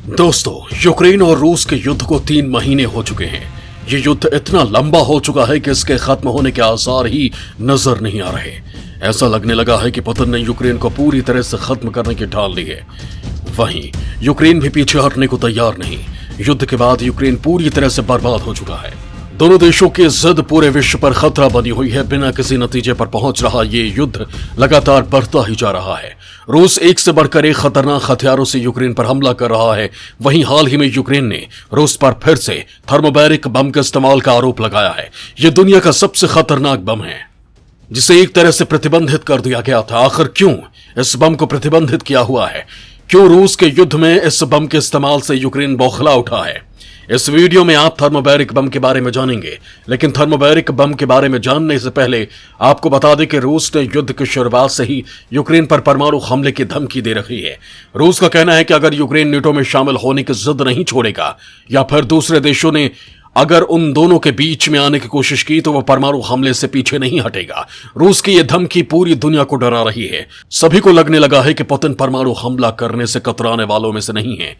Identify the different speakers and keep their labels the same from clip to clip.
Speaker 1: दोस्तों, यूक्रेन और रूस के युद्ध को 3 महीने हो चुके हैं। ये युद्ध इतना लंबा हो चुका है कि इसके खत्म होने के आसार ही नजर नहीं आ रहे। ऐसा लगने लगा है कि पुतिन ने यूक्रेन को पूरी तरह से खत्म करने की ठान ली है। वहीं यूक्रेन भी पीछे हटने को तैयार नहीं। युद्ध के बाद यूक्रेन पूरी तरह से बर्बाद हो चुका है। दोनों देशों की जिद पूरे विश्व पर खतरा बनी हुई है। बिना किसी नतीजे पर पहुंच रहा ये युद्ध लगातार बढ़ता ही जा रहा है। रूस एक से बढ़कर एक खतरनाक हथियारों से यूक्रेन पर हमला कर रहा है। वहीं हाल ही में यूक्रेन ने रूस पर फिर से थर्मोबैरिक बम के इस्तेमाल का आरोप लगाया है। यह दुनिया का सबसे खतरनाक बम है जिसे एक तरह से प्रतिबंधित कर दिया गया था। आखिर क्यों इस बम को प्रतिबंधित किया हुआ है? क्यों रूस के युद्ध में इस बम के इस्तेमाल से यूक्रेन बौखला उठा है? इस वीडियो में आप थर्मोबैरिक बम के बारे में जानेंगे। लेकिन थर्मोबैरिक बम के बारे में जानने से पहले आपको बता दें कि रूस ने युद्ध की शुरुआत से ही यूक्रेन पर परमाणु हमले की धमकी दे रखी है। रूस का कहना है कि अगर यूक्रेन नेटो में शामिल होने की जिद नहीं छोड़ेगा या फिर दूसरे देशों ने अगर उन दोनों के बीच में आने की कोशिश की तो वह परमाणु हमले से पीछे नहीं हटेगा। रूस की यह धमकी पूरी दुनिया को डरा रही है। सभी को लगने लगा है कि पुतिन परमाणु हमला करने से कतराने वालों में से नहीं है,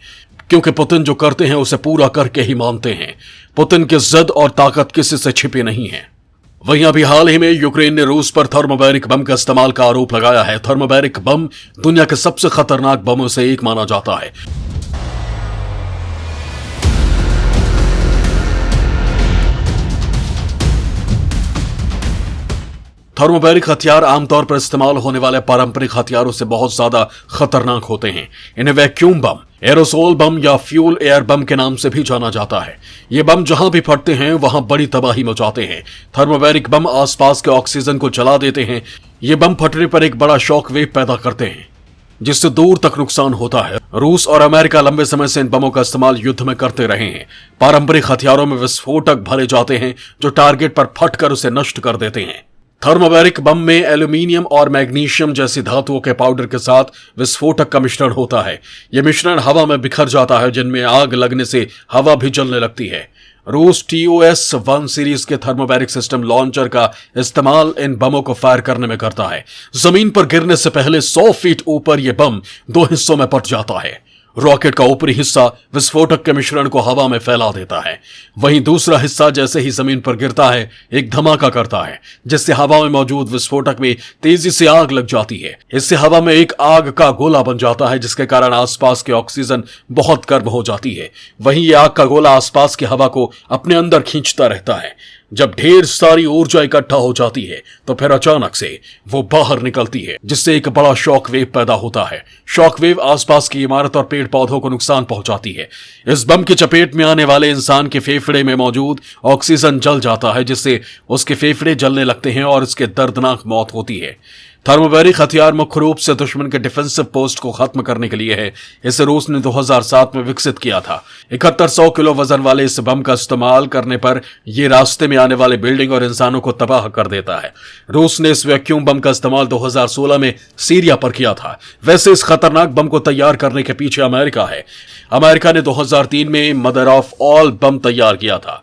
Speaker 1: क्योंकि पुतिन जो करते हैं उसे पूरा करके ही मानते हैं। पुतिन की जिद और ताकत किसी से छिपी नहीं है। वहीं अभी हाल ही में यूक्रेन ने रूस पर थर्मोबैरिक बम का इस्तेमाल का आरोप लगाया है। थर्मोबैरिक बम दुनिया के सबसे खतरनाक बमों से एक माना जाता है। थर्मोबैरिक हथियार आमतौर पर इस्तेमाल होने वाले पारंपरिक हथियारों से बहुत ज्यादा खतरनाक होते हैं। इन्हें वैक्यूम बम, एरोसोल बम या फ्यूल एयर बम के नाम से भी जाना जाता है। ये बम जहां भी फटते हैं वहां बड़ी तबाही मचाते हैं। थर्मोबैरिक बम आसपास के ऑक्सीजन को जला देते हैं। ये बम फटने पर एक बड़ा शॉक वेव पैदा करते हैं जिससे दूर तक नुकसान होता है। रूस और अमेरिका लंबे समय से इन बमों का इस्तेमाल युद्ध में करते रहे हैं। पारंपरिक हथियारों में विस्फोटक भरे जाते हैं जो टारगेट पर फटकर उसे नष्ट कर देते हैं। थर्मोबैरिक बम में एल्यूमिनियम और मैग्नीशियम जैसी धातुओं के पाउडर के साथ विस्फोटक का मिश्रण होता है। यह मिश्रण हवा में बिखर जाता है, जिनमें आग लगने से हवा भी जलने लगती है। रूस TOS-1 सीरीज के थर्मोबैरिक सिस्टम लॉन्चर का इस्तेमाल इन बमों को फायर करने में करता है। जमीन पर गिरने से पहले 100 फीट ऊपर यह बम 2 हिस्सों में बंट जाता है। रॉकेट का ऊपरी हिस्सा विस्फोटक के मिश्रण को हवा में फैला देता है। वहीं दूसरा हिस्सा जैसे ही जमीन पर गिरता है एक धमाका करता है, जिससे हवा में मौजूद विस्फोटक में तेजी से आग लग जाती है। इससे हवा में एक आग का गोला बन जाता है, जिसके कारण आसपास के ऑक्सीजन बहुत गर्म हो जाती है। वहीं यह आग का गोला आसपास की हवा को अपने अंदर खींचता रहता है। जब ढेर सारी ऊर्जा इकट्ठा हो जाती है तो फिर अचानक से वो बाहर निकलती है, जिससे एक बड़ा शॉक वेव पैदा होता है। शॉक वेव आसपास की इमारत और पेड़ पौधों को नुकसान पहुंचाती है। इस बम की चपेट में आने वाले इंसान के फेफड़े में मौजूद ऑक्सीजन जल जाता है, जिससे उसके फेफड़े जलने लगते हैं और इसके दर्दनाक मौत होती है। थर्मोबैरिक हथियार मुख्य रूप से दुश्मन के डिफेंसिव पोस्ट को खत्म करने के लिए है। इसे रूस ने 2007 में विकसित किया था। 7100 किलो वजन वाले इस बम का इस्तेमाल करने पर यह रास्ते में आने वाले बिल्डिंग और इंसानों को तबाह कर देता है। रूस ने इस वैक्यूम बम का इस्तेमाल 2016 में सीरिया पर किया था। वैसे इस खतरनाक बम को तैयार करने के पीछे अमेरिका है। अमेरिका ने 2003 में मदर ऑफ ऑल बम तैयार किया था।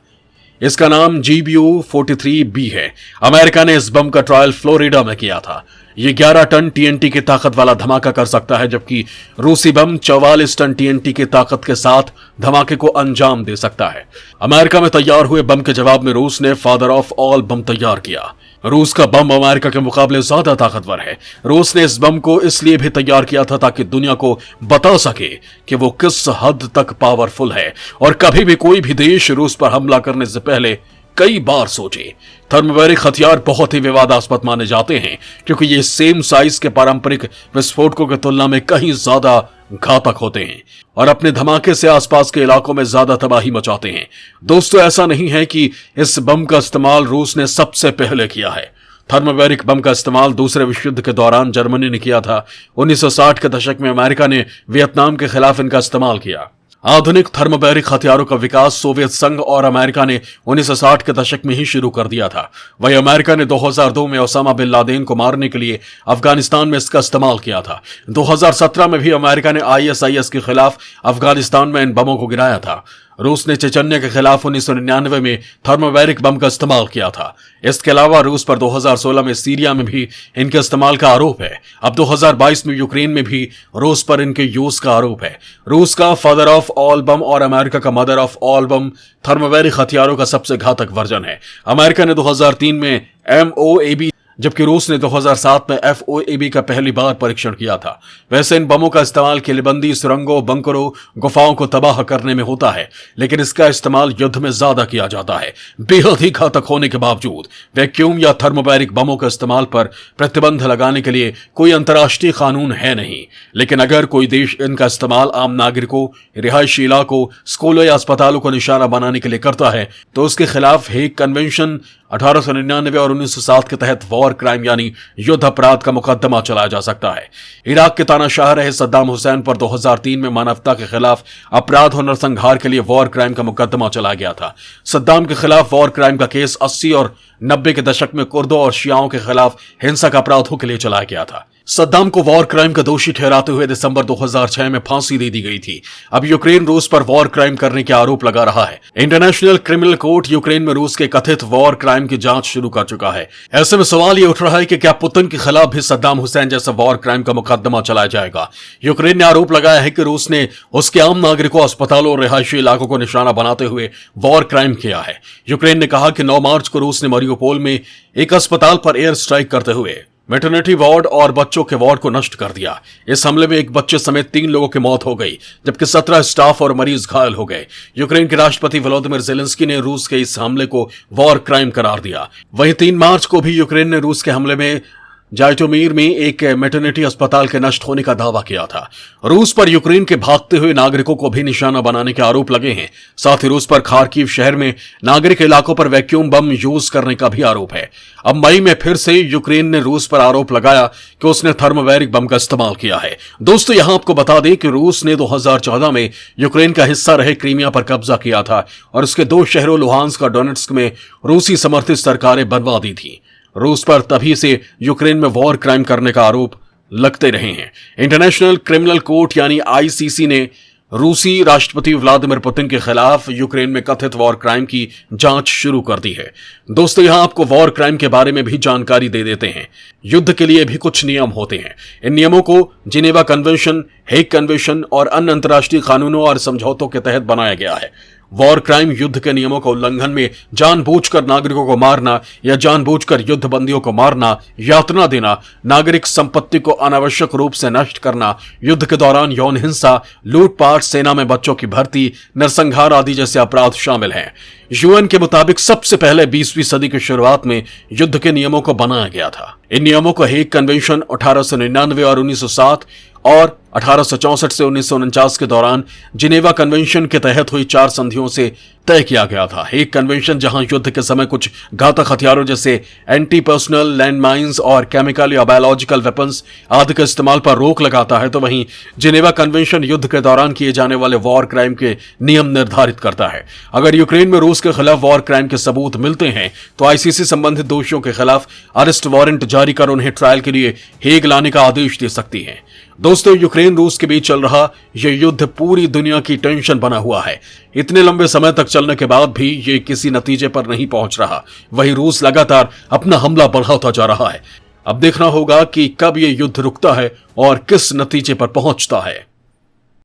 Speaker 1: इसका नाम GBU-43B है। अमेरिका ने इस बम का ट्रायल फ्लोरिडा में किया था। यह 11 टन TNT की ताकत वाला धमाका कर सकता है, जबकि रूसी बम 44 टन TNT की ताकत के साथ धमाके को अंजाम दे सकता है। अमेरिका में तैयार हुए बम के जवाब में रूस ने फादर ऑफ ऑल बम तैयार किया। रूस का बम अमेरिका के मुकाबले ज्यादा ताकतवर है। रूस ने इस बम को इसलिए भी तैयार किया था ताकि दुनिया को बता सके कि वो किस हद तक पावरफुल है, और कभी भी कोई भी देश रूस पर हमला करने से पहले कई बार सोचे। थर्मोबैरिक हथियार बहुत ही विवादास्पद माने जाते हैं, क्योंकि ये सेम साइज के पारंपरिक विस्फोटकों की तुलना में कहीं ज्यादा घातक होते हैं और अपने धमाके से आसपास के इलाकों में ज्यादा तबाही मचाते हैं। दोस्तों, ऐसा नहीं है कि इस बम का इस्तेमाल रूस ने सबसे पहले किया है। थर्मोबैरिक बम का इस्तेमाल दूसरे विश्व युद्ध के दौरान जर्मनी ने किया था। 1960 के दशक में अमेरिका ने वियतनाम के खिलाफ इनका इस्तेमाल किया। आधुनिक थर्मोबैरिक हथियारों का विकास सोवियत संघ और अमेरिका ने 1960 के दशक में ही शुरू कर दिया था। वहीं अमेरिका ने 2002 में ओसामा बिन लादेन को मारने के लिए अफगानिस्तान में इसका इस्तेमाल किया था। 2017 में भी अमेरिका ने ISIS के खिलाफ अफगानिस्तान में इन बमों को गिराया था। रूस ने चेचन्या के खिलाफ 1999 में थर्मोबैरिक बम का इस्तेमाल किया था। इसके अलावा रूस पर 2016 में सीरिया में भी इनके इस्तेमाल का आरोप है। अब 2022 में यूक्रेन में भी रूस पर इनके यूज का आरोप है। रूस का फादर ऑफ ऑल बम और अमेरिका का mother of all bomb thermobaric हथियारों का सबसे घातक वर्जन है। अमेरिका ने 2003 में MOAB जबकि रूस ने 2007 में FOAB का पहली बार परीक्षण किया था। वैसे इन बमों का इस्तेमाल किलेबंदी, सुरंगों, बंकरों, गुफाओं को तबाह करने में होता है, लेकिन इसका इस्तेमाल युद्ध में ज्यादा किया जाता है। बेहद ही घातक होने के बावजूद वैक्यूम या थर्मोबैरिक बमों के इस्तेमाल पर प्रतिबंध लगाने के लिए कोई अंतर्राष्ट्रीय कानून है नहीं। लेकिन अगर कोई देश इनका इस्तेमाल आम नागरिकों, रिहायशी इलाकों, स्कूलों या अस्पतालों को निशाना बनाने के लिए करता है तो उसके खिलाफ हेग कन्वेंशन 1899 और 1907 के तहत वॉर क्राइम यानी युद्ध अपराध का मुकदमा चलाया जा सकता है। इराक के तानाशाह रहे सद्दाम हुसैन पर 2003 में मानवता के खिलाफ अपराध और नरसंहार के लिए वॉर क्राइम का मुकदमा चलाया गया था। सद्दाम के खिलाफ वॉर क्राइम का केस 80 और 90 के दशक में कुर्दों और शियाओं के खिलाफ हिंसक अपराधों के लिए चलाया गया था। सद्दाम को वॉर क्राइम का दोषी ठहराते हुए दिसंबर 2006 में फांसी दे दी गई थी। अब यूक्रेन रूस पर वॉर क्राइम करने के आरोप लगा रहा है। इंटरनेशनल क्रिमिनल कोर्ट यूक्रेन में रूस के कथित वॉर क्राइम की जांच शुरू कर चुका है। ऐसे में सवाल ये उठ रहा है कि क्या पुतिन के खिलाफ भी सद्दाम हुसैन जैसा वॉर क्राइम का मुकदमा चलाया जाएगा। यूक्रेन ने आरोप लगाया है कि रूस ने उसके आम नागरिकों, अस्पतालों और रिहायशी इलाकों को निशाना बनाते हुए वॉर क्राइम किया है। यूक्रेन ने कहा कि 9 मार्च को रूस ने मारियोपोल में एक अस्पताल पर एयर स्ट्राइक करते हुए मैटरनिटी वार्ड और बच्चों के वार्ड को नष्ट कर दिया। इस हमले में एक बच्चे समेत 3 लोगों की मौत हो गई, जबकि 17 स्टाफ और मरीज घायल हो गए। यूक्रेन के राष्ट्रपति वोलोदिमीर ज़ेलेंस्की ने रूस के इस हमले को वॉर क्राइम करार दिया। वहीं 3 मार्च को भी यूक्रेन ने रूस के हमले में जाइटोमीर में एक मैटरनिटी अस्पताल के नष्ट होने का दावा किया था। रूस पर यूक्रेन के भागते हुए नागरिकों को भी निशाना बनाने के आरोप लगे हैं। साथ ही रूस पर खार्किव शहर में नागरिक इलाकों पर वैक्यूम बम यूज करने का भी आरोप है। अब मई में फिर से यूक्रेन ने रूस पर आरोप लगाया कि उसने थर्मोबैरिक बम का इस्तेमाल किया है। दोस्तों, यहां आपको बता दें कि रूस ने 2014 में यूक्रेन का हिस्सा रहे क्रीमिया पर कब्जा किया था और उसके 2 शहरों लुहांस्क और डोनेट्स्क में रूसी समर्थित सरकारें बनवा दी थी। रूस पर तभी से यूक्रेन में वॉर क्राइम करने का आरोप लगते रहे हैं। इंटरनेशनल क्रिमिनल कोर्ट यानी ICC ने रूसी राष्ट्रपति व्लादिमीर पुतिन के खिलाफ यूक्रेन में कथित वॉर क्राइम की जांच शुरू कर दी है। दोस्तों, यहां आपको वॉर क्राइम के बारे में भी जानकारी दे देते हैं। युद्ध के लिए भी कुछ नियम होते हैं। इन नियमों को जिनेवा कन्वेंशन, हेग कन्वेंशन और अन्य अंतर्राष्ट्रीय कानूनों और समझौतों के तहत बनाया गया है। वॉर क्राइम युद्ध के नियमों का उल्लंघन में जानबूझकर नागरिकों को मारना या जानबूझकर युद्ध बंदियों को मारना, यातना देना, नागरिक संपत्ति को अनावश्यक रूप से नष्ट करना, युद्ध के दौरान यौन हिंसा, लूटपाट, सेना में बच्चों की भर्ती, नरसंहार आदि जैसे अपराध शामिल हैं। UN के मुताबिक सबसे पहले 20वीं सदी की शुरुआत में युद्ध के नियमों को बनाया गया था। इन नियमों को हेग कन्वेंशन 1899 और 1907 और 1864 से 1949 के दौरान जिनेवा कन्वेंशन के तहत हुई 4 संधियों से तय किया गया था। हेग कन्वेंशन जहां युद्ध के समय कुछ घातक हथियारों जैसे एंटी पर्सनल लैंड माइंस और केमिकल या बायोलॉजिकल वेपन्स आदि के इस्तेमाल पर रोक लगाता है, तो वहीं जिनेवा कन्वेंशन युद्ध के दौरान किए जाने वाले वॉर क्राइम के नियम निर्धारित करता है। अगर यूक्रेन में रूस के खिलाफ वॉर क्राइम के सबूत मिलते हैं तो ICC संबंधित दोषियों के खिलाफ अरेस्ट वारंट जारी कर उन्हें ट्रायल के लिए हेग लाने का आदेश दे सकती है। दोस्तों, यूक्रेन रूस के बीच चल रहा यह युद्ध पूरी दुनिया की टेंशन बना हुआ है। इतने लंबे समय तक चलने के बाद भी ये किसी नतीजे पर नहीं पहुंच रहा। वहीं रूस लगातार अपना हमला बढ़ाता जा रहा है। अब देखना होगा कि कब ये युद्ध रुकता है और किस नतीजे पर पहुंचता है।